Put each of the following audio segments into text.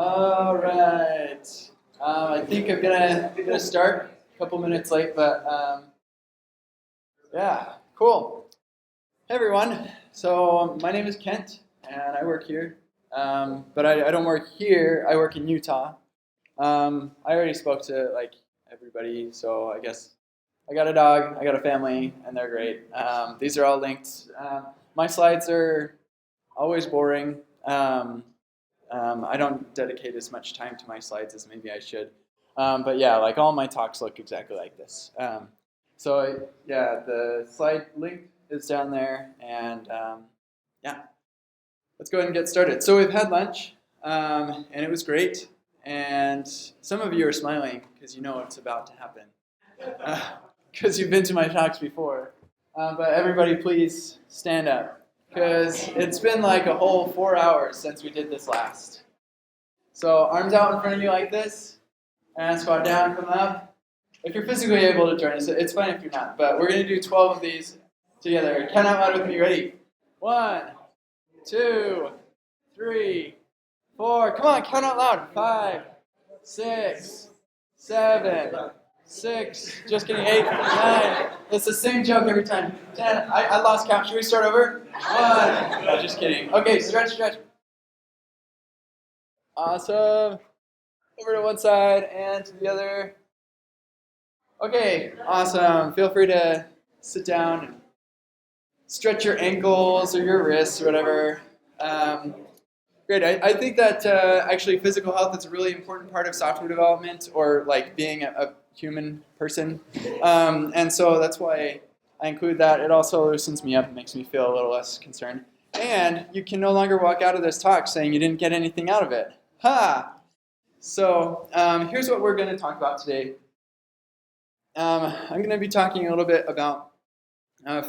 All right. I think I'm gonna start a couple minutes late, but yeah, cool. Hey everyone. So my name is Kent, and I work here. But I don't work here. I work in Utah. I already spoke to like everybody, so I guess I got a dog, I got a family, and they're great. These are all linked. My slides are always boring. I don't dedicate as much time to my slides as maybe I should. But yeah, like all my talks look exactly like this. Yeah, the slide link is down there, and yeah, let's go ahead and get started. So we've had lunch, and it was great. And some of you are smiling because you know what's about to happen, because you've been to my talks before. But everybody, please stand up, because it's been like a whole 4 hours since we did this last. So arms out in front of you like this, and squat down, come up. If you're physically able to join us, it's fine if you're not, but we're going to do 12 of these together. Count out loud with me. Ready? 1, 2, 3, 4. Come on, count out loud. 5, 6, 7, 6. Just kidding. 8, 9. It's the same joke every time. 10. I lost count. Should we start over? 1. No, just kidding. Okay, stretch, stretch. Awesome. Over to one side and to the other. Okay, awesome. Feel free to sit down and stretch your ankles or your wrists or whatever. Great. I think that actually physical health is a really important part of software development, or like being a human person. And so that's why I include that. It also loosens me up and makes me feel a little less concerned. And you can no longer walk out of this talk saying you didn't get anything out of it. Ha! So here's what we're going to talk about today. I'm going to be talking a little bit about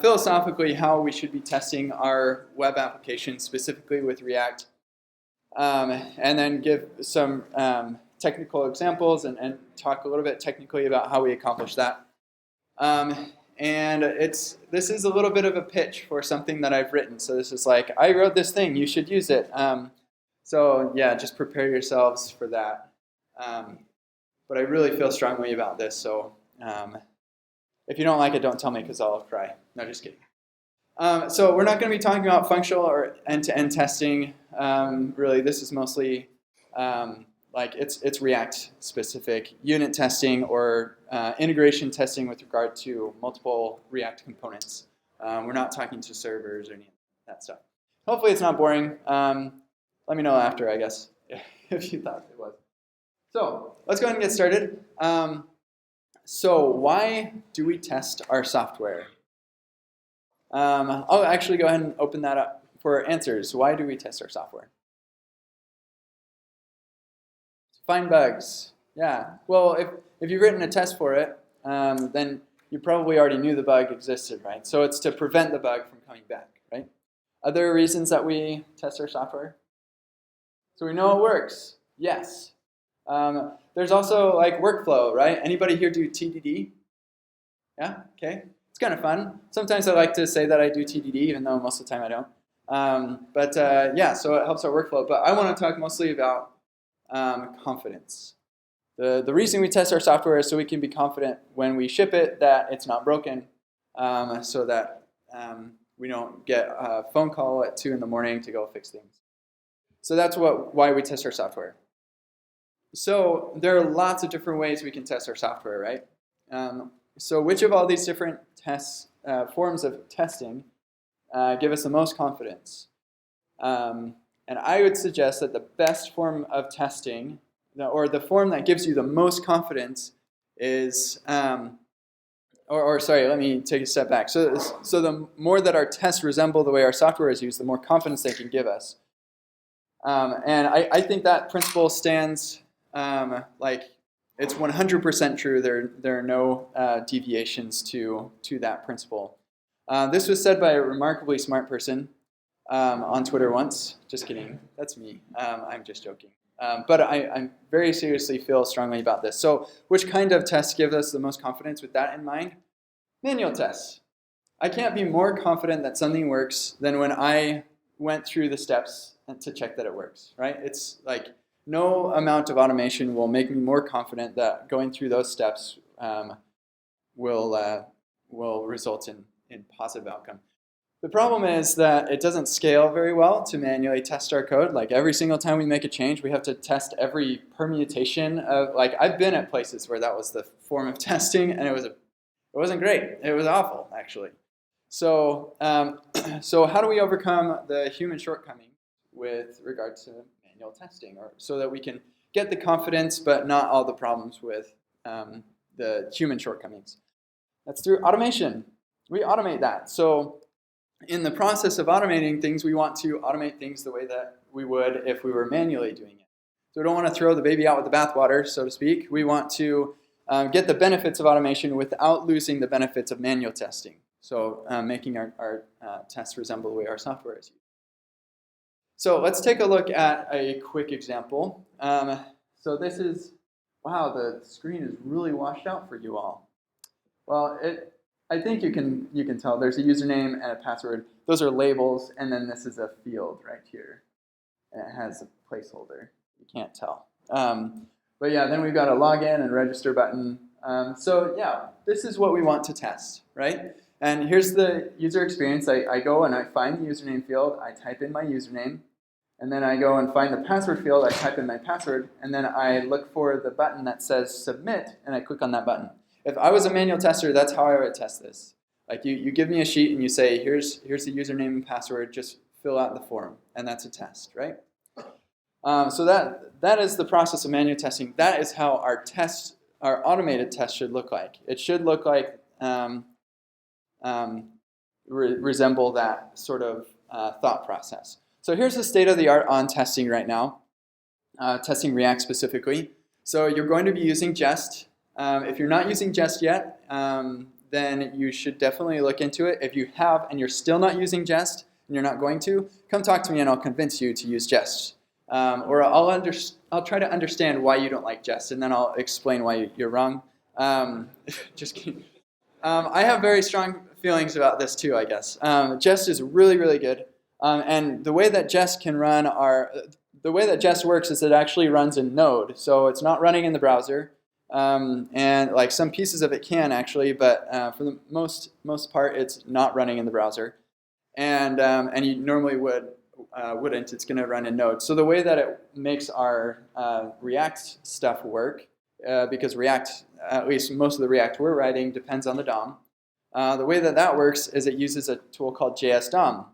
philosophically how we should be testing our web applications, specifically with React, and then give some technical examples and talk a little bit technically about how we accomplish that. And this is a little bit of a pitch for something that I've written. So this is like, I wrote this thing, you should use it. So yeah, just prepare yourselves for that. But I really feel strongly about this, so if you don't like it, don't tell me because I'll cry. No, just kidding. So we're not going to be talking about functional or end-to-end testing. Really, this is mostly like it's React specific unit testing or integration testing with regard to multiple React components. We're not talking to servers or any of that stuff. Hopefully it's not boring. Let me know after, I guess, if you thought it was. So let's go ahead and get started. So why do we test our software? I'll actually go ahead and open that up for answers. Why do we test our software? Find bugs. Yeah. Well, if you've written a test for it, then you probably already knew the bug existed, right? So it's to prevent the bug from coming back, right? Other reasons that we test our software? So we know it works. Yes. There's also like workflow, right? Anybody here do TDD? Yeah? Okay. It's kind of fun. Sometimes I like to say that I do TDD, even though most of the time I don't. Yeah, so it helps our workflow. But I want to talk mostly about confidence. The reason we test our software is so we can be confident when we ship it that it's not broken, so that we don't get a phone call at 2 in the morning to go fix things. So that's why we test our software. So there are lots of different ways we can test our software, right? So which of all these different forms of testing give us the most confidence? And I would suggest that the best form of testing, or the form that gives you the most confidence, is, sorry, let me take a step back. So the more that our tests resemble the way our software is used, the more confidence they can give us. And I think that principle stands like it's 100% true. There are no deviations to that principle. This was said by a remarkably smart person on Twitter once. Just kidding. That's me. I'm just joking. But I very seriously feel strongly about this. So which kind of tests give us the most confidence with that in mind? Manual tests. I can't be more confident that something works than when I went through the steps to check that it works, right? It's like No amount of automation will make me more confident that going through those steps will result in positive outcome. The problem is that it doesn't scale very well to manually test our code. Like every single time we make a change, we have to test every permutation of, like, I've been at places where that was the form of testing, and it wasn't great. It was awful, actually. So, so how do we overcome the human shortcoming with regard to manual testing, or so that we can get the confidence but not all the problems with the human shortcomings? That's through automation. We automate that. So in the process of automating things, we want to automate things the way that we would if we were manually doing it. So we don't want to throw the baby out with the bathwater, so to speak. We want to get the benefits of automation without losing the benefits of manual testing. So making our tests resemble the way our software is used. So let's take a look at a quick example. So this is, wow, the screen is really washed out for you all. Well, I think you can tell there's a username and a password. Those are labels, and then this is a field right here. And it has a placeholder. You can't tell. But yeah, then we've got a login and register button. So yeah, this is what we want to test, right? And here's the user experience. I go and I find the username field. I type in my username. And then I go and find the password field. I type in my password. And then I look for the button that says submit, and I click on that button. If I was a manual tester, that's how I would test this. Like you give me a sheet and you say, here's the username and password, just fill out the form, and that's a test, right? So that is the process of manual testing. That is how our automated test should look like. It should look like, resemble that sort of thought process. So here's the state of the art on testing right now, testing React specifically. So you're going to be using Jest. If you're not using Jest yet, then you should definitely look into it. If you have and you're still not using Jest and you're not going to, come talk to me and I'll convince you to use Jest. Or I'll try to understand why you don't like Jest, and then I'll explain why you're wrong. Just kidding. I have very strong feelings about this too, I guess. Jest is really, really good. And the way that Jest the way that Jest works is it actually runs in Node. So it's not running in the browser. And like some pieces of it can actually, but for the most part, it's not running in the browser. And you normally wouldn't. It's going to run in Node. So the way that it makes our React stuff work, because React, at least most of the React we're writing, depends on the DOM. The way that works is it uses a tool called JSDOM,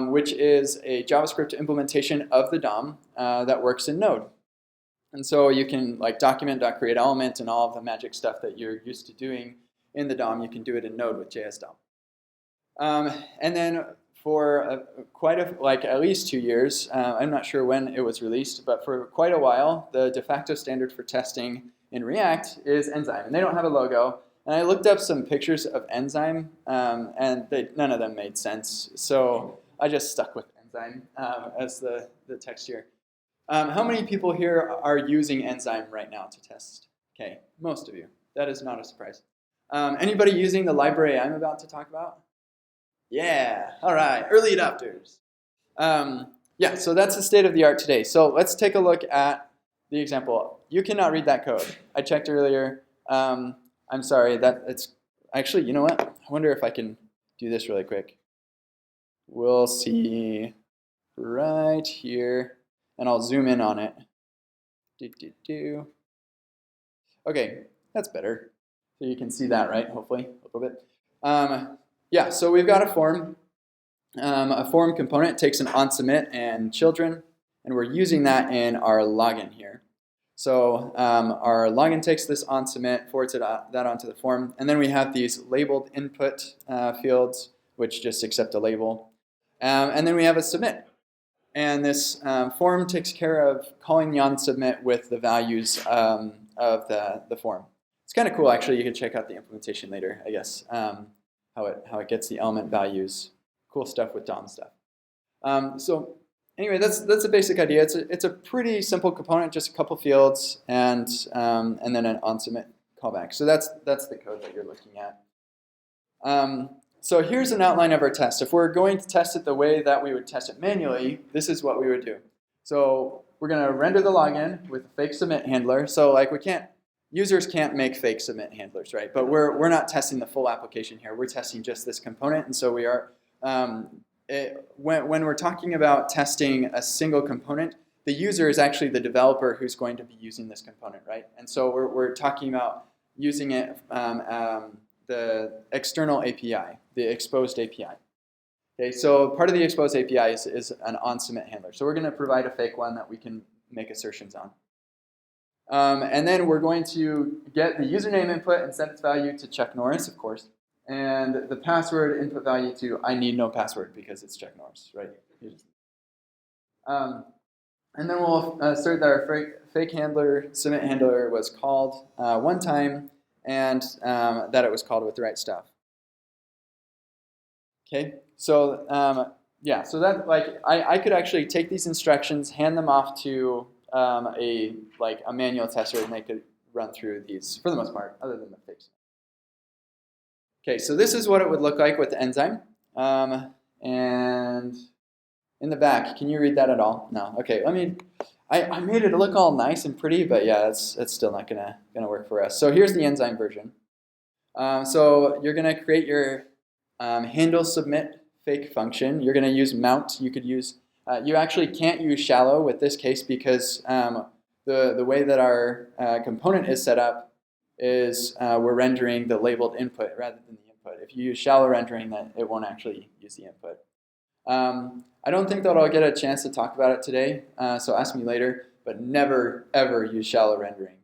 which is a JavaScript implementation of the DOM that works in Node. And so you can like document.createElement and all of the magic stuff that you're used to doing in the DOM, you can do it in Node with JSDOM. And then for like at least 2 years, I'm not sure when it was released, but for quite a while, the de facto standard for testing in React is Enzyme. And they don't have a logo. And I looked up some pictures of Enzyme, and none of them made sense. So I just stuck with Enzyme as the text here. How many people here are using Enzyme right now to test? Okay, most of you. That is not a surprise. Anybody using the library I'm about to talk about? Yeah, all right, early adopters. Yeah, so that's the state of the art today. So let's take a look at the example. You cannot read that code. I checked earlier. I'm sorry, it's actually, you know what? I wonder if I can do this really quick. We'll see right here, and I'll zoom in on it. Okay, that's better. So you can see that, right? Hopefully, a little bit. Yeah, so we've got a form. A form component takes an onSubmit and children, and we're using that in our login here. So our login takes this onSubmit, forwards that onto the form, and then we have these labeled input fields, which just accept a label. And then we have a submit. And this form takes care of calling the onSubmit with the values of the form. It's kind of cool, actually. You can check out the implementation later, I guess, how it gets the element values. Cool stuff with DOM stuff. So anyway, that's the basic idea. It's a pretty simple component, just a couple fields and then an onSubmit callback. So that's the code that you're looking at. So here's an outline of our test. If we're going to test it the way that we would test it manually, this is what we would do. So we're going to render the login with a fake submit handler. So like users can't make fake submit handlers, right? But we're not testing the full application here. We're testing just this component, and so we are. When we're talking about testing a single component, the user is actually the developer who's going to be using this component, right? And so we're talking about using it, the external API, the exposed API. Okay, so part of the exposed API is an on-submit handler. So we're going to provide a fake one that we can make assertions on. And then we're going to get the username input and set its value to Chuck Norris, of course, and the password input value to I need no password because it's Chuck Norris, right? And then we'll assert that our fake handler, submit handler, was called one time, and that it was called with the right stuff. Okay, so yeah, so that like I could actually take these instructions, hand them off to a manual tester, and they could run through these for the most part, other than the fix. Okay, so this is what it would look like with Enzyme, and in the back, can you read that at all? No. Okay, I made it look all nice and pretty, but yeah, it's still not gonna work for us. So here's the Enzyme version. So you're gonna create your handle submit fake function. You're gonna use mount. You could use. You actually can't use shallow with this case because the way that our component is set up is we're rendering the labeled input rather than the input. If you use shallow rendering, then it won't actually use the input. I don't think that I'll get a chance to talk about it today, so ask me later, but never, ever use shallow rendering.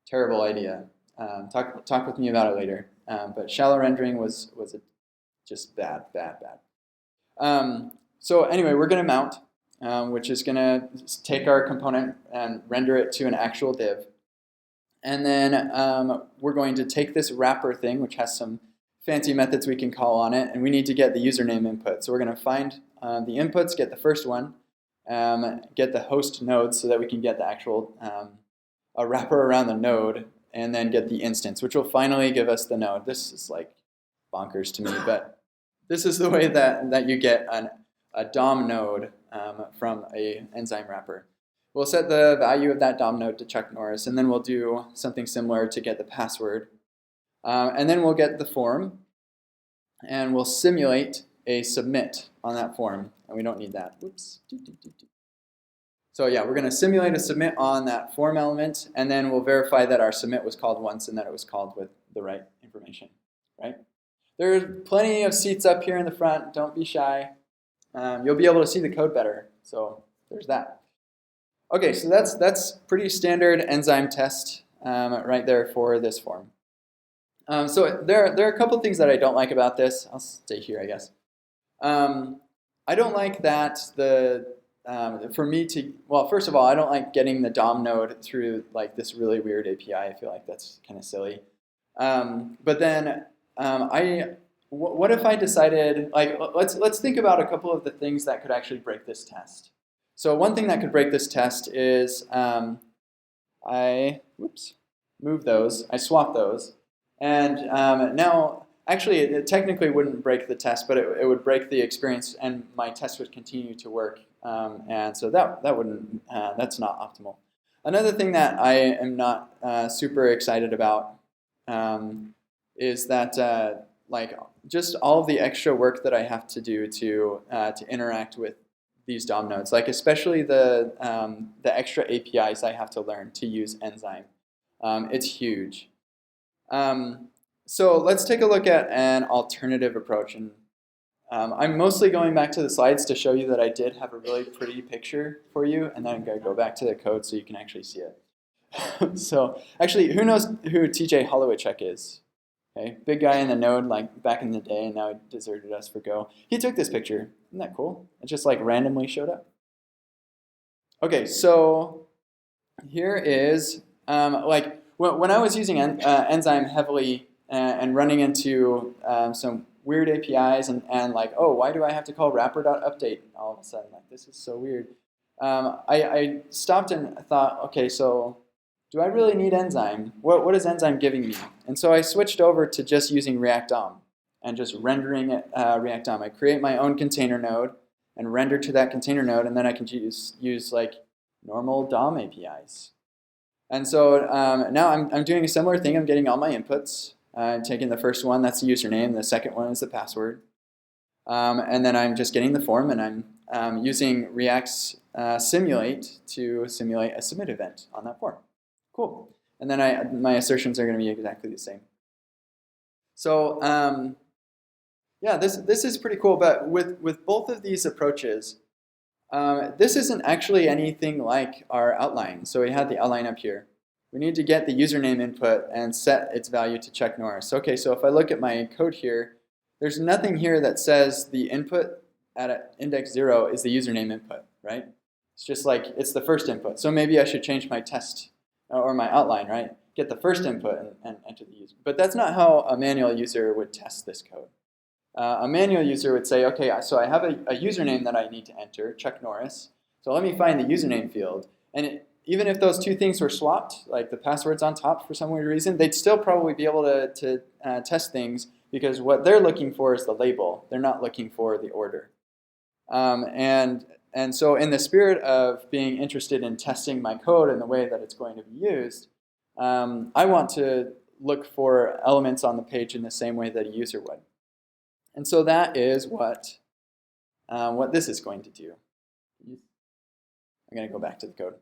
Terrible idea. Talk with me about it later. But shallow rendering was just bad. So anyway, we're going to mount, which is going to take our component and render it to an actual div. And then we're going to take this wrapper thing, which has some fancy methods we can call on it, and we need to get the username input. So we're going to find the inputs, get the first one, get the host node so that we can get the actual a wrapper around the node, and then get the instance, which will finally give us the node. This is like bonkers to me, but this is the way that you get a DOM node from a Enzyme wrapper. We'll set the value of that DOM node to Chuck Norris, and then we'll do something similar to get the password. And then we'll get the form, and we'll simulate a submit on that form, and we don't need that. Whoops. So yeah, we're going to simulate a submit on that form element, and then we'll verify that our submit was called once and that it was called with the right information, right? There's plenty of seats up here in the front. Don't be shy. You'll be able to see the code better, so there's that. Okay, so that's pretty standard Enzyme test right there for this form. So there are a couple things that I don't like about this. I'll stay here, I guess. I don't like that for me to, well, first of all, I don't like getting the DOM node through like this really weird API. I feel like that's kind of silly. But then what if I decided, like, let's think about a couple of the things that could actually break this test. So one thing that could break this test is I swap those. And now, actually, it technically wouldn't break the test, but it would break the experience, and my test would continue to work. And so that wouldn't, that's not optimal. Another thing that I am not super excited about is that like just all of the extra work that I have to do to interact with these DOM nodes, like especially the extra APIs I have to learn to use Enzyme. It's huge. So let's take a look at an alternative approach. And I'm mostly going back to the slides to show you that I did have a really pretty picture for you, and then I'm going to go back to the code so you can actually see it. So actually, who knows who TJ Holowaychuk is? Okay, big guy in the node, like back in the day, and now he deserted us for Go. He took this picture. Isn't that cool? It just like randomly showed up. Okay, so here is like when I was using Enzyme heavily and running into some weird APIs and like, oh, why do I have to call wrapper.update all of a sudden? Like, this is so weird. I stopped and thought, okay, so do I really need Enzyme? What is Enzyme giving me? And so I switched over to just using React DOM and just rendering it React DOM. I create my own container node and render to that container node, and then I can use like normal DOM APIs. And so now I'm doing a similar thing. I'm getting all my inputs. I'm taking the first one, that's the username. The second one is the password. And then I'm just getting the form, and I'm using React's simulate to simulate a submit event on that form. Cool. And then my assertions are going to be exactly the same. So yeah, this is pretty cool. But with both of these approaches, this isn't actually anything like our outline. So we had the outline up here. We need to get the username input and set its value to check Norris. Okay, so if I look at my code here, there's nothing here that says the input at index 0 is the username input, right? It's just like it's the first input. So maybe I should change my test or my outline, right? Get the first input and enter the user. But that's not how a manual user would test this code. A manual user would say, okay, so I have a username that I need to enter, check Norris. So let me find the username field. And even if those two things were swapped, like the password's on top for some weird reason, they'd still probably be able to test things, because what they're looking for is the label. They're not looking for the order. And so in the spirit of being interested in testing my code and the way that it's going to be used, I want to look for elements on the page in the same way that a user would. And so that is what this is going to do. I'm going to go back to the code.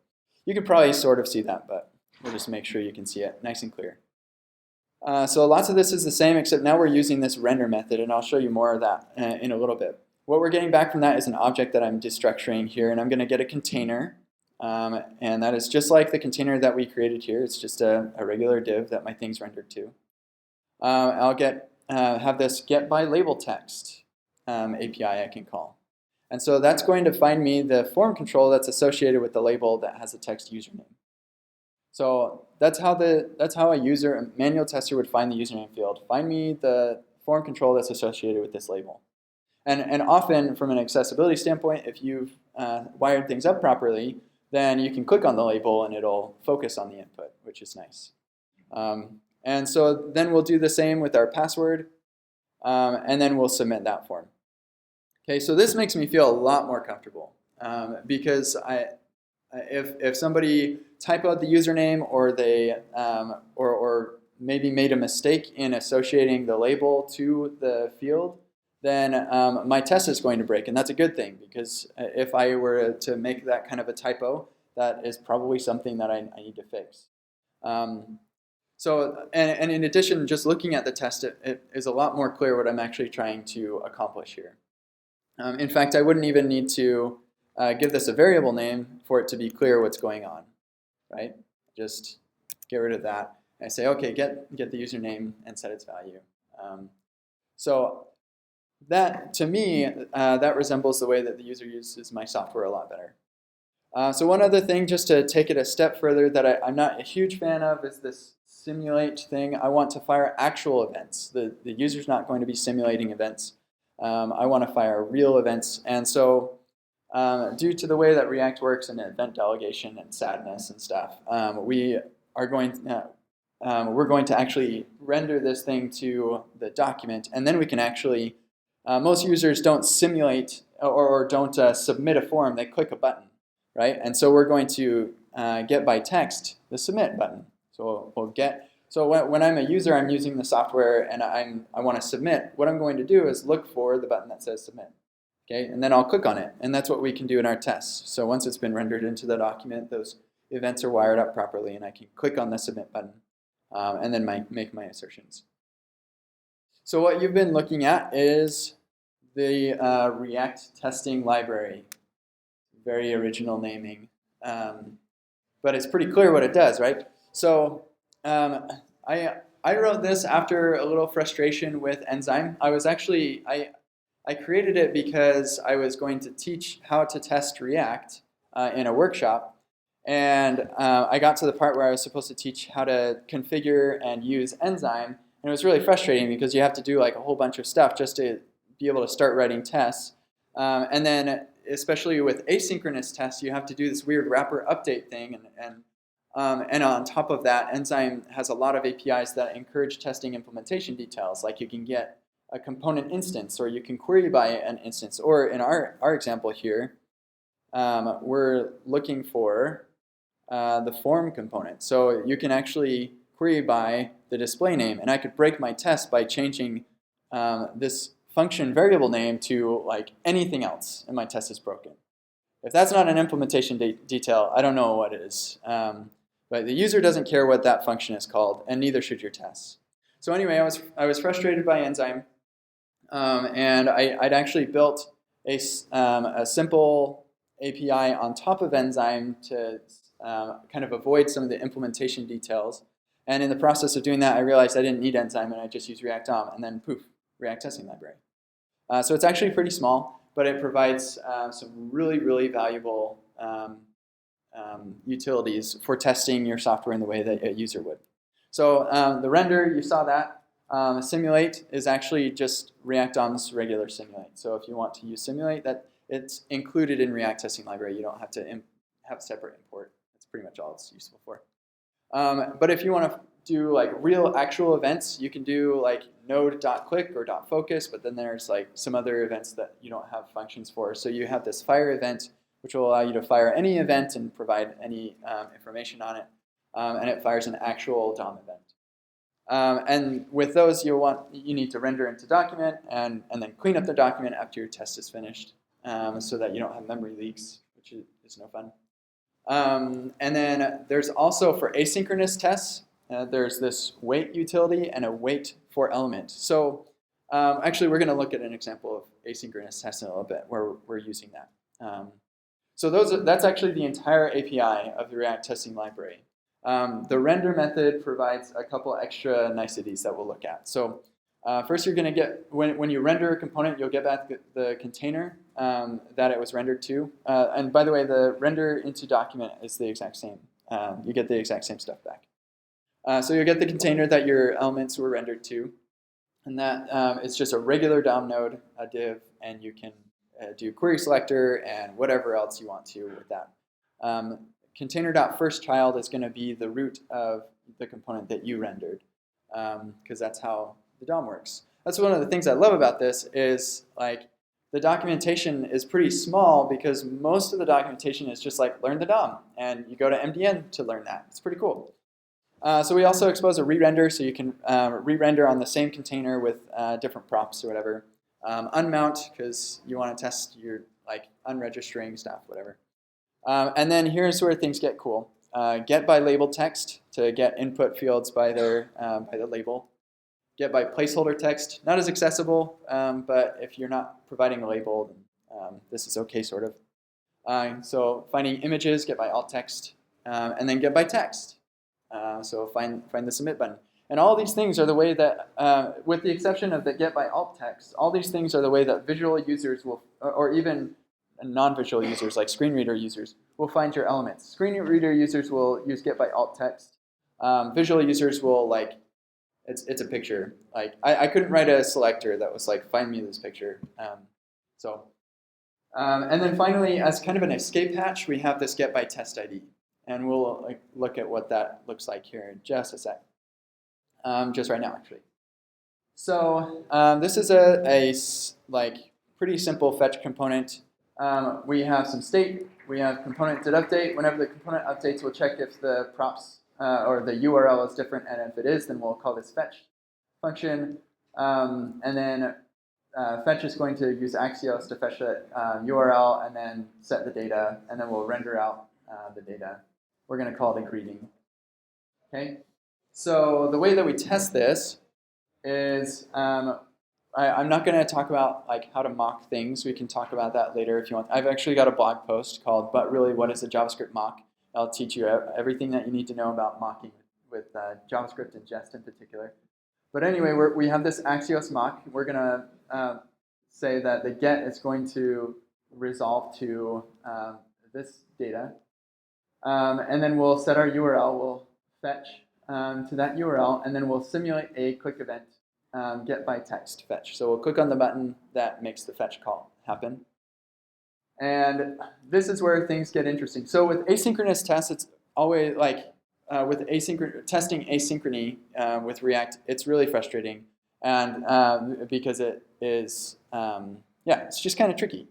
You can probably sort of see that, but we'll just make sure you can see it nice and clear. So lots of this is the same, except now we're using this render method, and I'll show you more of that in a little bit. What we're getting back from that is an object that I'm destructuring here, and I'm going to get a container. And that is just like the container that we created here. It's just a regular div that my thing's rendered to. I'll have this get by label text API I can call. And so that's going to find me the form control that's associated with the label that has a text username. So that's how a manual tester would find the username field. Find me the form control that's associated with this label. And often, from an accessibility standpoint, if you've wired things up properly, then you can click on the label and it'll focus on the input, which is nice. And so then we'll do the same with our password, and then we'll submit that form. Okay, so this makes me feel a lot more comfortable, because if somebody typoed the username, or they or maybe made a mistake in associating the label to the field, then my test is going to break, and that's a good thing, because if I were to make that kind of a typo, that is probably something that I need to fix. So, and in addition, just looking at the test, it is a lot more clear what I'm actually trying to accomplish here. In fact, I wouldn't even need to give this a variable name for it to be clear what's going on, right? Just get rid of that. And I say, okay, get the username and set its value. So that, to me, that resembles the way that the user uses my software a lot better. So one other thing, just to take it a step further, that I'm not a huge fan of is this simulate thing. I want to fire actual events. The user's not going to be simulating events. I want to fire real events. And so due to the way that React works in event delegation and sadness and stuff, we're going to actually render this thing to the document, and then we can actually, most users don't simulate or don't submit a form, they click a button, right? And so we're going to get by text the submit button. So we'll get, so when I'm a user, I'm using the software and I want to submit, what I'm going to do is look for the button that says submit. Okay, and then I'll click on it, and that's what we can do in our tests. So once it's been rendered into the document, those events are wired up properly, and I can click on the submit button and then make my assertions. So what you've been looking at is the React testing library. Very original naming, but it's pretty clear what it does, right? So I wrote this after a little frustration with Enzyme. I created it because I was going to teach how to test React in a workshop, and I got to the part where I was supposed to teach how to configure and use Enzyme, and it was really frustrating because you have to do like a whole bunch of stuff just to be able to start writing tests, and then especially with asynchronous tests, you have to do this weird wrapper update thing, and on top of that, Enzyme has a lot of APIs that encourage testing implementation details, like you can get a component instance, or you can query by an instance, or in our example here, we're looking for the form component. So you can actually query by the display name, and I could break my test by changing this function variable name to like anything else, and my test is broken. If that's not an implementation detail, I don't know what is. But the user doesn't care what that function is called, and neither should your tests. So anyway, I was frustrated by Enzyme, and I'd actually built a simple API on top of Enzyme to kind of avoid some of the implementation details. And in the process of doing that, I realized I didn't need Enzyme, and I just used React DOM, and then poof, React testing library. So it's actually pretty small, but it provides some really, really valuable utilities for testing your software in the way that a user would. So the render, you saw that. Simulate is actually just React DOM's regular simulate. So if you want to use simulate, it's included in React testing library. You don't have to have a separate import. That's pretty much all it's useful for. But if you want to do like real actual events, you can do like node.click or .focus, but then there's like some other events that you don't have functions for. So you have this fire event, which will allow you to fire any event and provide any information on it. And it fires an actual DOM event. And with those, you need to render into document and then clean up the document after your test is finished, so that you don't have memory leaks, which is no fun. And then there's also for asynchronous tests, there's this wait utility and a wait for element. So actually, we're going to look at an example of asynchronous tests in a little bit where we're using that. So that's actually the entire API of the React testing library. The render method provides a couple extra niceties that we'll look at. So first, you're going to get, when you render a component, you'll get back the container that it was rendered to. And by the way, the render into document is the exact same. You get the exact same stuff back. So you'll get the container that your elements were rendered to. And that is just a regular DOM node, a div, and you can do query selector and whatever else you want to with that. Container.firstChild is going to be the root of the component that you rendered, because that's how the DOM works. That's one of the things I love about this is like the documentation is pretty small because most of the documentation is just like learn the DOM, and you go to MDN to learn that. It's pretty cool. So we also expose a re-render, so you can re-render on the same container with different props or whatever. Unmount, because you want to test your like unregistering stuff, whatever. And then here's where things get cool. Get by label text to get input fields by the label. Get by placeholder text, not as accessible, but if you're not providing a label, then this is okay, sort of. So finding images, get by alt text, and then get by text. So find the submit button. And all these things are the way that, with the exception of the get by alt text, all these things are the way that visual users will, or even non-visual users like screen reader users, will find your elements. Screen reader users will use get by alt text. Visual users will like, it's a picture. Like I couldn't write a selector that was like find me this picture. And then finally, as kind of an escape hatch, we have this get by test ID, and we'll like look at what that looks like here in just a sec. Just right now, actually. So this is a like pretty simple fetch component. We have some state. We have component did update. Whenever the component updates, we'll check if the props or the URL is different, and if it is, then we'll call this fetch function. And then fetch is going to use Axios to fetch that URL and then set the data, and then we'll render out the data. We're going to call it a greeting. Okay. So the way that we test this is, I'm not going to talk about like how to mock things. We can talk about that later if you want. I've actually got a blog post called "But Really, What is a JavaScript Mock?" I'll teach you everything that you need to know about mocking with JavaScript and Jest in particular. But anyway, we have this Axios mock. We're going to say that the get is going to resolve to this data. And then we'll set our URL. We'll fetch to that URL, and then we'll simulate a click event, get by text fetch. So we'll click on the button that makes the fetch call happen. And this is where things get interesting. So with asynchronous tests, it's always like with testing asynchrony with React, it's really frustrating, and because it is, yeah, it's just kind of tricky.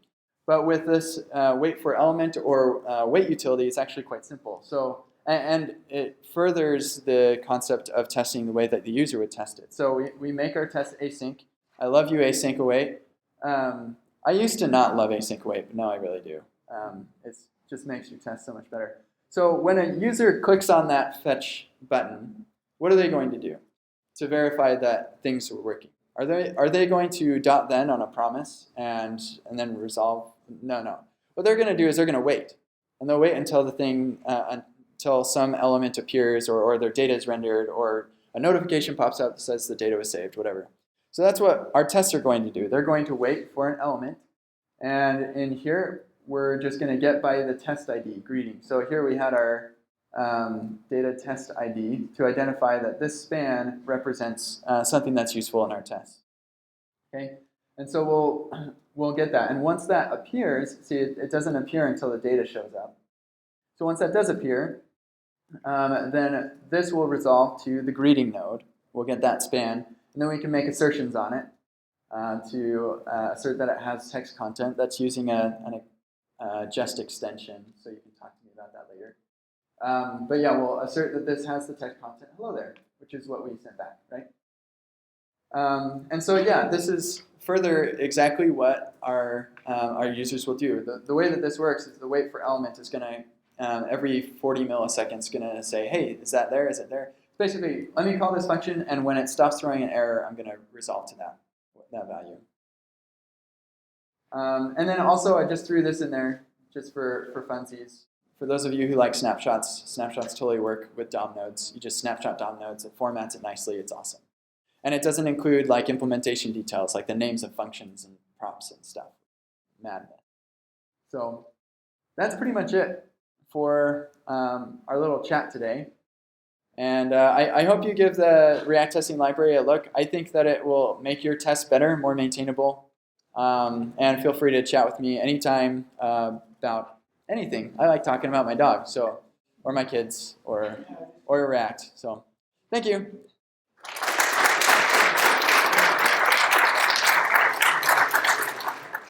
But with this wait for element or wait utility, it's actually quite simple. So, and it furthers the concept of testing the way that the user would test it. So we make our test async. I love you async await. I used to not love async await, but now I really do. It just makes your test so much better. So when a user clicks on that fetch button, what are they going to do to verify that things are working? Are they going to dot then on a promise and then resolve? No. What they're going to do is they're going to wait, and they'll wait until the thing until some element appears or their data is rendered or a notification pops up that says the data was saved, whatever. So that's what our tests are going to do. They're going to wait for an element, and in here we're just going to get by the test ID greeting. So here we had our data test ID to identify that this span represents something that's useful in our test. Okay, and so we'll get that. And once that appears, see, it doesn't appear until the data shows up. So once that does appear, then this will resolve to the greeting node. We'll get that span, and then we can make assertions on it to assert that it has text content. That's using a jest extension, so you can talk to me about that later. But yeah, we'll assert that this has the text content, hello there, which is what we sent back, right? And so yeah, this is further exactly what our users will do. The way that this works is the wait for element is going to, every 40 milliseconds, going to say, hey, is that there? Is it there? Basically, let me call this function, and when it stops throwing an error, I'm going to resolve to that value. And then also, I just threw this in there just for funsies. For those of you who like snapshots, snapshots totally work with DOM nodes. You just snapshot DOM nodes, it formats it nicely, it's awesome. And it doesn't include like implementation details, like the names of functions and props and stuff. Madness. So that's pretty much it for our little chat today. And I hope you give the React testing library a look. I think that it will make your tests better, more maintainable. And feel free to chat with me anytime about anything. I like talking about my dog, so, or my kids, or React. So thank you.